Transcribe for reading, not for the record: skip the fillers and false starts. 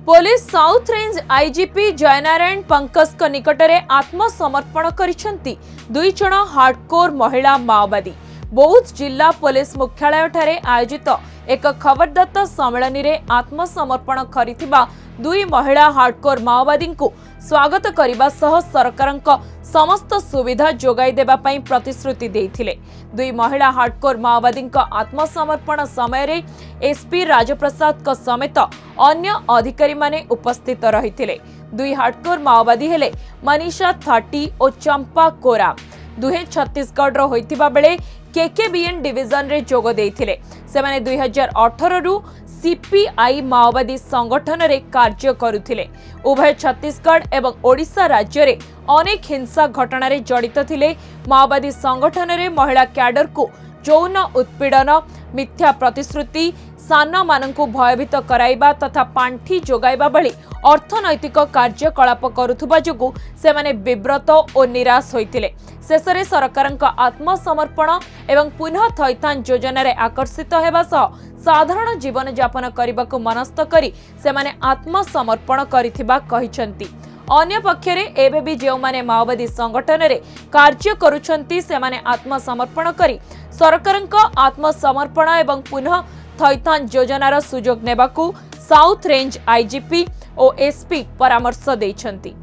Police south range IGP Jayanarayan Pankaj निकटरे आत्मसमर्पण करिसेंती दुई जण हार्डकोर महिला माओवादी। बौद्ध जिला पुलिस मुख्यालय ठारे आयोजित एक खबरदाता सम्मेलन रे आत्मसमर्पण करिथिबा दुई महिला हार्डकोर माओवादी को स्वागत करने सह सरकारक समस्त सुविधा जोगाई देबा पई प्रतिश्रुति देइथिले। दुई महिला हार्डकोर माओवादी आत्मसमर्पण समय रे एसपी राजप्रसाद को समेत अन्य अधिकारी माने उपस्थित रहिथिले। दुई हार्डकोर माओवादी हेले मनीषा थाटी और चंपा कोरा। दुहे छत्तीसगढ़ होइतिबा बेले केकेबीएन डिविजन रे जोग देइथिले। सेमाने 2018 रु सीपीआई माओवादी संगठन रे कार्य करुथिले। उभय छत्तीसगढ़ एवं ओडिशा राज्य रे अनेक हिंसा घटना रे जड़ित थिले। माओवादी संगठन रे महिला कैडर को यौन उत्पीड़न, मिथ्या प्रतिश्रुति, सान मानंकु भयभीत कराइबा तथा पांठी जोगाइबा भली अर्थनैतिक कार्यकलाप करुथुबा जोगु सेमाने विब्रत और निराश होइतिले। शेषरे सरकारक आत्मसमर्पण एवं पुनः थैथान योजना रे आकर्षित हेबा सह साधारण जीवन यापन करबाकु मनस्थ करी सेमाने आत्मसमर्पण करिथिबा कहिसंती। अन्य पक्षरे एबे भी जेउ माने माओवादी संगठन रे कार्य करुछंती सेमाने आत्मसमर्पण करी सरकारक आत्मसमर्पण एवं पुनः थैथान योजनार सुजोग नेबाकू साउथ रेंज आईजीपी और एसपी परामर्श दैछंती।